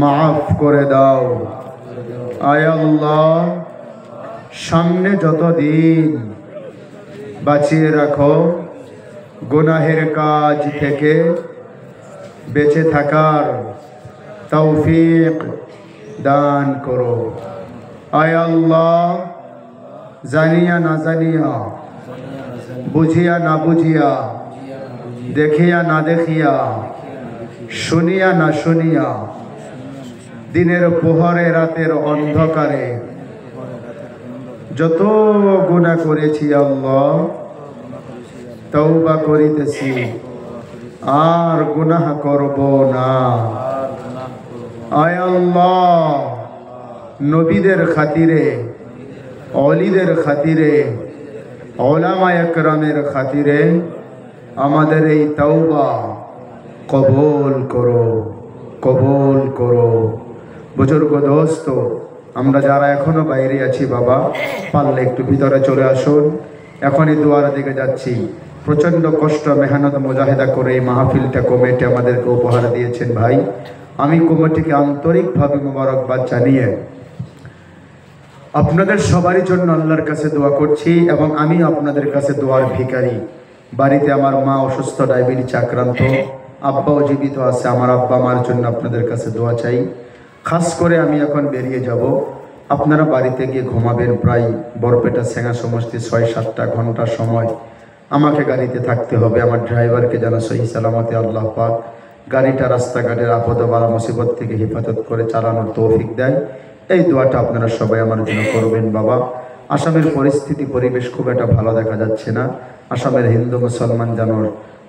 মাফ করে দাও। আয় আল্লাহ, সামনে যতদিন বাঁচিয়ে রাখো, গুনাহের কাজ থেকে বেঁচে থাকার তৌফিক দান করো। আয় আল্লাহ, জানিয়া না জানিয়া, বুঝিয়া না বুঝিয়া, দেখিয়া না দেখিয়া, শুনিয়া না শুনিয়া, দিনের প্রহরে রাতের অন্ধকারে যত গুনাহ করেছি আল্লাহ, তওবা করিতেছি, আর গুনাহ করব না। আয় আল্লাহ, নবীদের খাতিরে, অলিদের খাতিরে, উলামায়ে একরামের খাতিরে আমাদের এই তওবা কবুল করো, কবুল করো। বুজুর্গ দোস্ত, আমরা যারা এখনো বাইরে আছি বাবা, পারলে একটু ভিতরে চলে আসুন। এখনই দুয়ার দিকে যাচ্ছি। প্রচণ্ড কষ্ট মেহনত মুজাহিদা করে এই মাহফিলটা কমিটি আমাদেরকে উপহার দিয়েছেন ভাই। আমি কমিটিকে আন্তরিকভাবে মোবারকবাদ জানিয়ে আপনাদের সবারই জন্য আল্লাহর কাছে দোয়া করছি, এবং আমি আপনাদের কাছে দোয়ার ভিখারি। বাড়িতে আমার মা অসুস্থ, ডায়াবেটিস আক্রান্ত, আব্বাও জীবিত আছে। আমার আব্বা মার জন্য আপনাদের কাছে দোয়া চাই। খাস করে আমি এখন বেরিয়ে যাব, আপনারা বাড়িতে গিয়ে ঘুমাবেন। প্রায় বরপেটা সেঙ্গা সমষ্টি 6-7টা ঘন্টার সময় আমাকে গাড়িতে থাকতে হবে। আমার ড্রাইভারকে যেন সহি সালামতে আল্লাহ পাক গাড়িটা রাস্তাঘাটের আপদ বালা মুসিবত থেকে হেফাজত করে চালানোর তৌফিক দেয়। এই দোয়াটা আপনারা সবাই আমার জন্য করবেন বাবা। আসামের পরিস্থিতি পরিবেশ খুব একটা ভালো দেখা যাচ্ছে না। আসামের হিন্দু মুসলমান যেন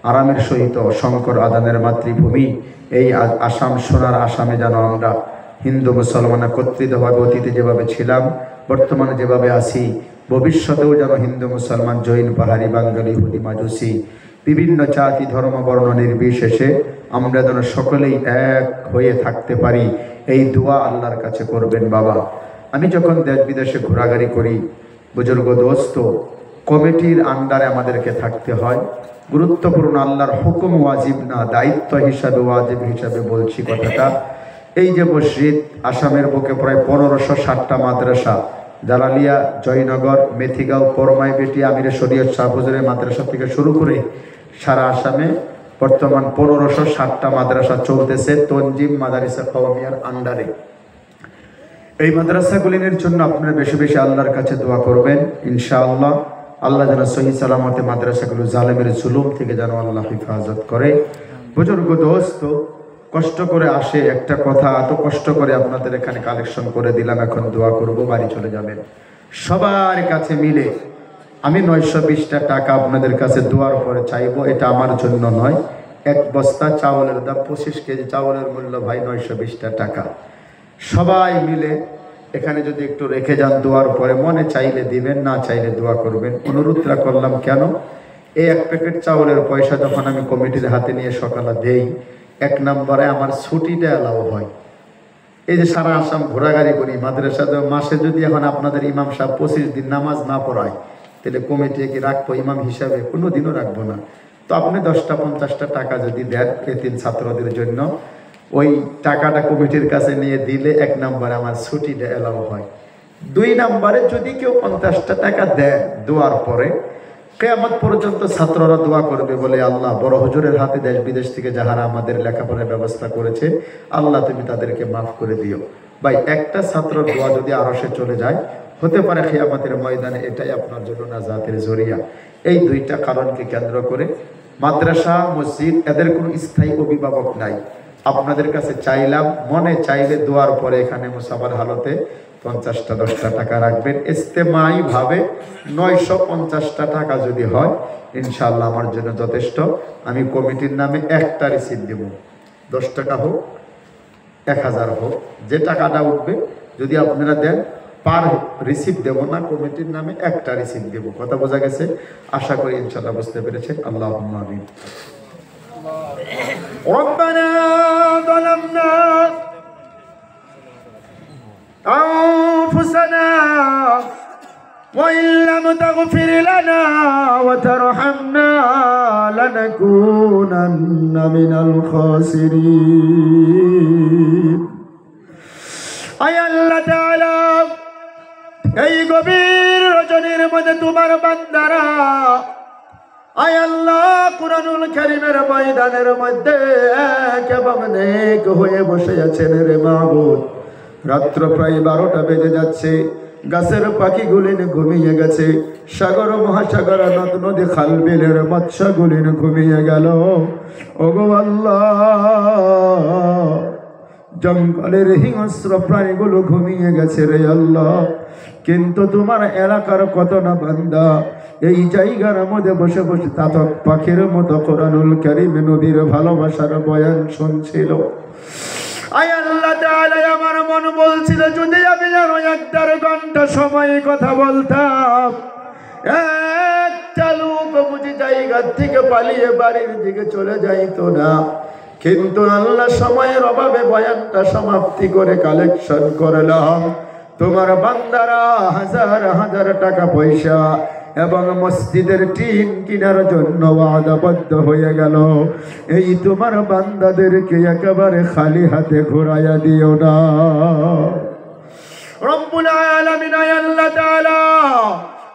আরামের সহিত শঙ্কর আদানের মাতৃভূমি এই আসাম, সোনার আসামে যেন আমরা হিন্দু মুসলমান একত্রিতভাবে অতীতে যেভাবে ছিলাম, বর্তমানে যেভাবে আছি, ভবিষ্যতেও যেন হিন্দু মুসলমান, জৈন, পাহাড়ি, বাঙালি, ইহুদি, মাজুসি, বিভিন্ন জাতি ধর্ম বর্ণ নির্বিশেষে আমরা যেন সকলেই এক হয়ে থাকতে পারি, এই দোয়া আল্লাহর কাছে করবেন বাবা। আমি যখন দেশ বিদেশে ঘোরাঘুরি করি বুজুর্গ দোস্ত, কমিটির আন্ডারে আমাদেরকে থাকতে হয়। গুরুত্বপূর্ণ, আল্লাহর হুকুম ওয়াজিব না, দায়িত্ব হিসাবে, ওয়াজিব হিসাবে বলছি কথাটা। এই যে মসজিদ, আসামের বুকে প্রায় 1560টা মাদ্রাসা, জালালিয়া, জয়নগর, মেথিগাঁও, পরমাইবেটি, আমিরে শরীয়ত, শাহ হুজুরের মাদ্রাসা থেকে শুরু করে সারা আসামে বর্তমান 1560টা মাদ্রাসা চলতেছে তনজিম মাদারিসা কওমিয়ার আন্ডারে। এই মাদ্রাসাগুলির জন্য আপনারা বেশি বেশি আল্লাহর কাছে দোয়া করবেন ইনশাআল্লাহ। আল্লাহ যেন সহি সালামতে মাদ্রাসাগুলো জালেমের জুলুম থেকে যেন আল্লাহ হেফাজত করে। বুজুর্গ দোস্ত, কষ্ট করে আসে একটা কথা, এত কষ্ট করে আপনাদের এখানে কালেকশন করে দিলাম, এখন দোয়া করব, বাড়ি চলে যাবেন। সবার কাছে মিলে আমি 920টা টাকা আপনাদের কাছে দোয়ার পরে চাইবো। এটা আমার জন্য নয়, এক বস্তা চাউলের দাম, 25 কেজি চাউলের মূল্য ভাই 920টা টাকা। সবাই মিলে এখানে যদি একটু রেখে যান, দোয়ার পরে মনে চাইলে দিবেন, না চাইলে দোয়া করবেন। অনুরোধটা করলাম কেন, এই এক প্যাকেট চাউলের পয়সা যখন আমি কমিটির হাতে নিয়ে সকালে দেই, 1 নম্বরে আমার ছুটিটা এলাও হয়। এই যে সারা আসাম ঘোরাঘুরি করি মাদ্রাসা, মাসে যদি এখন আপনাদের ইমাম সাহেব 25 দিন নামাজ না পড়ায়, তাহলে কমিটি কি রাখবো ইমাম হিসাবে? কোনো দিনও রাখবো না। তো আপনি 10টা-50টা টাকা যদি দেন এতিম ছাত্রদের জন্য, ওই টাকাটা কমিটির কাছে নিয়ে দিলে 1 নম্বরে আমার ছুটিটা এলাও হয়। 2 নম্বরে যদি কেউ 50টা টাকা দেয় দোয়ার পরে, কিয়ামত পর্যন্ত ছাত্ররা দোয়া করবে বলে, আল্লাহ বড় হুজুরের হাতে দেশ বিদেশ থেকে যাহারা আমাদের লেখাপড়ার ব্যবস্থা করেছে, আল্লাহ তুমি তাদেরকে মাফ করে দিও। ভাই, একটা ছাত্রের দোয়া যদি আরশে চলে যায়, হতে পারে কিয়ামতের ময়দানে এটাই আপনার জন্য নাজাতের জরিয়া। এই 2টা কারণকে কেন্দ্র করে মাদ্রাসা, মসজিদ, এদের কোনো স্থায়ী অভিভাবক নাই। আপনাদের কাছে চাইলাম, মনে চাইলে দোয়ার পরে এখানে মুসাফার হালতে 50টা 10টা টাকা রাখবেন। ইস্তেমাই ভাবে 950টা টাকা যদি হয় ইনশাআল্লাহ আমার জন্য যথেষ্ট। আমি কমিটির নামে একটা রিসিপ্ট দেব, 10 টাকা হোক 1000 হোক, যে টাকাটা উঠবে যদি আপনারা দেন, পার রিসিপ্ট দেব না, কমিটির নামে একটা রিসিপ্ট দেব। কথা বোঝা গেছে? আশা করি ইনশাআল্লাহ বুঝতে পেরেছেন। আল্লাহুম্মা আমিন। ربنا ظلمنا أنفسنا وإن لم تغفر لنا وترحمنا لنكونن من الخاسرين আয় আল্লাহ তাআলা, এই গভীর রজনীর মধ্যে তোমার বান্দারা আয় আল্লাহ কুরআনুল কারীমের ময়দানের মধ্যে এক এবং নেক হয়ে বসে আছেন রে মাবুদ। রাত্র প্রায় 12টা বেজে যাচ্ছে, গাছের পাখিগুলিন ঘুমিয়ে গেছে, সাগর মহাসাগর নদ নদী খাল বিলের মৎস্যগুলিন ঘুমিয়ে গেল। ওগো আল্লাহ, জঙ্গলের হিংস্র প্রাণীগুলো ঘুমিয়ে গেছে রে আল্লাহ, কিন্তু তোমার এলাকার কত না বান্দা এই জায়গার মধ্যে বসে বসে তাতক পাখির মতো কোরআনুল কারীম নবীর ভালোবাসার বয়ান শুনছিল। আয় আল্লাহ তাআলা, আমার মন বলছিল যদি আমি আরো 1-1.5 ঘন্টা সময় কথা বলতাম, একটা লোক বুঝি জায়গার থেকে পালিয়ে বাড়ির দিকে চলে যাইতো না। কিন্তু আল্লাহ সময়ের অভাবে বয়ানটা সমাপ্তি করে কালেকশন করলাম। তোমার বান্দারা হাজার হাজার টাকা পয়সা এবং মসজিদের টিন কেনার জন্য ওয়াদাবদ্ধ হয়ে গেল। এই তোমার বান্দাদেরকে একেবারে খালি হাতে ঘোরাইয়া দিও না রব্বুল আলামিন। আল্লাহ তাআলা,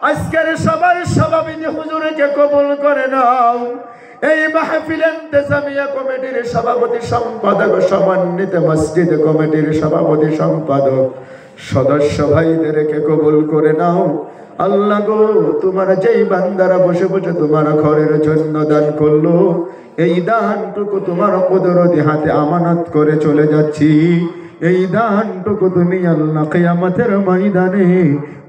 আজকের সবার সভাপতি হুজুরকে কবুল করে নাও। এই মাহফিল ইন্তেজামিয়া কমিটির সভাপতি সম্পাদক, সমন্বিত মসজিদ কমিটির সভাপতি সম্পাদক, সদস্য ভাইদেরকে কবুল করে নাও। আল্লাহ গো, তোমার যেই বান্দারা বসে বসে তোমার ঘরের জন্য দান করলো, এই দানটুকু তোমার কুদরতি হাতে আমানত করে চলে যাচ্ছি। এই দানটুকু তুমি আল্লাহ কিয়ামতের ময়দানে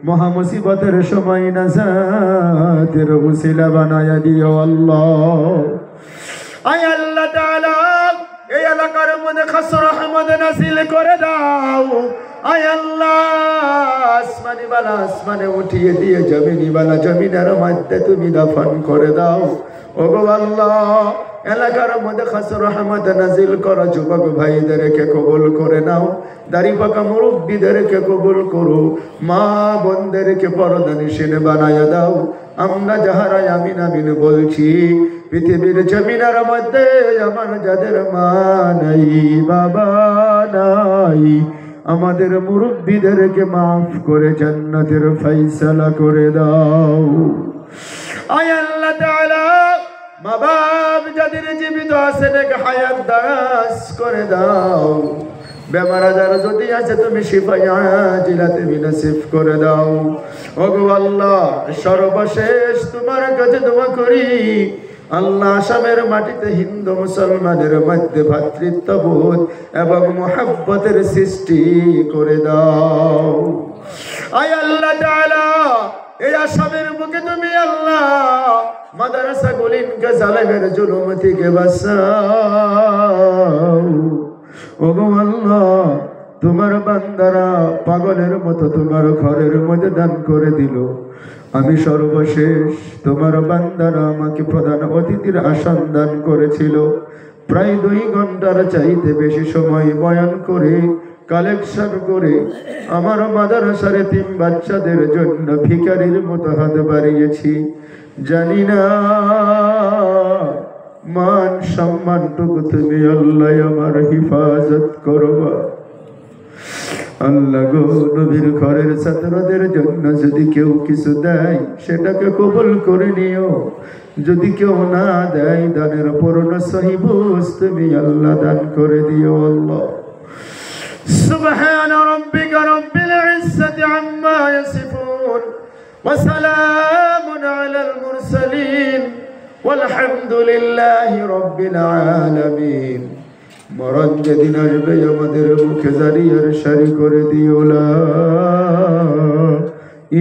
মহা মুসিবতের সময় নাজাতের উসিলা বানায়া দিও আল্লাহ। আয় আল্লাহ তাআলা, এই এলাকার মধ্যে খাস রহমত নাযিল করে দাও। আয় আল্লাহ, আসমানি বালা আসমানে উঠিয়ে দিয়ে জমিনি বালা জমিনের মধ্যে তুমি দাফন করে দাও। ওগো আল্লাহ, এলাকার মধ্যে খাস রহমত নাযিল করো। যুবক ভাইদেরকে কবুল করে নাও, দাড়ি পাকা মুরব্বীদেরকে কবুল করো, মা বোনদেরকে পরদানিশীন বানায়া দাও। আমরা যাহারা আমিন আমিন বলছি, পৃথিবীর জমিনের মধ্যে আমার যাদের মা নাই বাবা নাই, আমাদের মুরব্বীদেরকে মাফ করে জান্নাতের ফয়সালা করে দাও। আয় আল্লাহ তাআলা, মা বাপ যাদের জীবিত আছে তাকে হায়াত দারাজ করে দাও। বেমার আজার যদি আছে তুমি শিফায়ে আজিলাতে নসিব করে দাও। ওগো আল্লাহ, সর্বশেষ তোমার কাছে দোয়া করি, আল্লাহ আসামের মাটিতে হিন্দু মুসলমানের মধ্যে ভ্রাতৃত্ববোধ এবং মুহাব্বতের সৃষ্টি করে দাও। আয় আল্লাহ তাআলা, এই আসামের বুকে তুমি আল্লাহ মাদ্রাসা গুলিনকে জালেমের জুলুম থেকে বাঁচাও। ওগো আল্লাহ, তোমার বান্দারা পাগলের মতো তোমার ঘরের মধ্যে দান করে দিল। আমি সর্বশেষ তোমার বান্দারা আমাকে প্রধান অতিথির আসন দান করেছিল। প্রায় 2 ঘন্টার চাইতে বেশি সময় বয়ান করে কালেকশন করে আমার মাদ্রাসার 3 বাচ্চাদের জন্য ভিখারির মতো হাত বাড়িয়েছি। জানি না মান সম্মানটুকু তুমি আল্লাহ আমার হিফাজত করবা। আল্লাহ গো, নবীর ঘরের ছাত্রদের জন্য যদি কেউ কিছু দেয় সেটাকে কবুল করে নিও। যদি কেউ না দেয়, দানের পূর্ণ সহি বুঝ তুমি আল্লাহ দান করে দিও আল্লাহ। সুবহান রাব্বিকা রাব্বিল ইজ্জাতি আম্মা ইয়াসিফুন ওয়া সালামুন আলাল মুরসালিন ওয়ালহামদুলিল্লাহি রাব্বিল আলামিন। মরণ যেদিন আসবে আমাদের মুখে জারিয়ার সারি করে দিও লা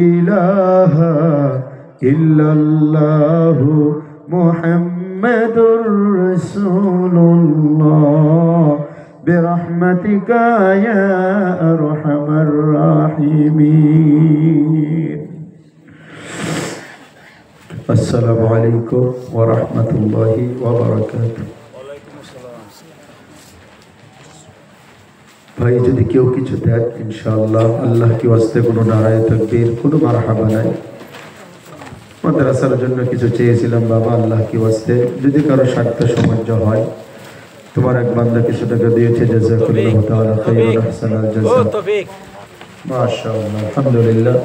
ইলাহা ইল্লাল্লাহু মুহাম্মাদুর রাসূলুল্লাহ বিরহমাতিকা ইয়া আরহামার রাহিমিন। আসসালামু আলাইকুম ওয়া রাহমাতুল্লাহি ওয়া বারাকাতুহু। ভাই, যদি কেউ কিছু দেন ইনশাআল্লাহ আল্লাহ কি ওয়াস্তে কোনো নারায়ে তাকবীর, কোনো মারহাবা নাই। মাদ্রাসার জন্য কিছু চেয়েছিলাম বাবা, আল্লাহ কি ওয়াস্তে যদি কারো স্বার্থ সমাজ্য হয় তোমার এক বান্দা কিছু টাকা দিয়েছে, জাযাকাল্লাহু তাআলা খাইরান আহসানাল জাযা। মাশাআল্লাহ, আলহামদুলিল্লাহ।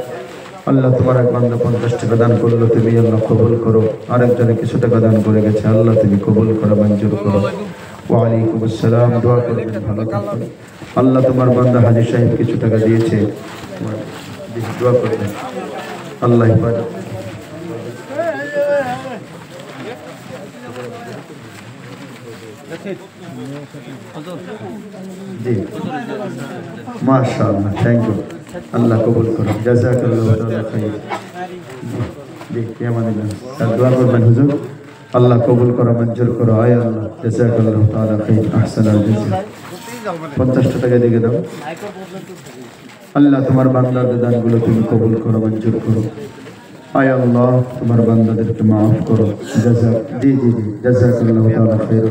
আল্লাহ তোমার এক বান্দা 50 টাকা দান করলো, তুমি আল্লাহ কবুল করো। আরেকজনে কিছু টাকা দান করে গেছে, আল্লাহ তুমি কবুল করো, মঞ্জুর করো। ওয়া আলাইকুম আসসালাম। দোয়া করবেন, ভালো থাকবেন। আল্লাহ তোমার বান্দা হাজী সাহেব কিছু টাকা দিয়েছে, দোয়া করবেন, আল্লাহ হেফাজত। জি মাশাআল্লাহ, থ্যাংক ইউ, আল্লাহ কবুল করো, জাযাকাল্লাহু তাআলা খাইর। জি কেমানিল্লাহ, দোয়া করবেন হুজুর, আল্লাহ কবুল করো, মঞ্জুর করো। আয় আল্লাহ, জাযাকাল্লাহু তাআলা খাইর আহসানাল জাযা। 50 টাকা দিয়ে দাও। আল্লাহ তোমার বান্দাদের দানগুলো তুমি কবুল করো, মঞ্জুর করো। আয় আল্লাহ তোমার বান্দাদেরকে মাফ করো। জি জি জি, জাযাকাল্লাহু তাআলা খাইর।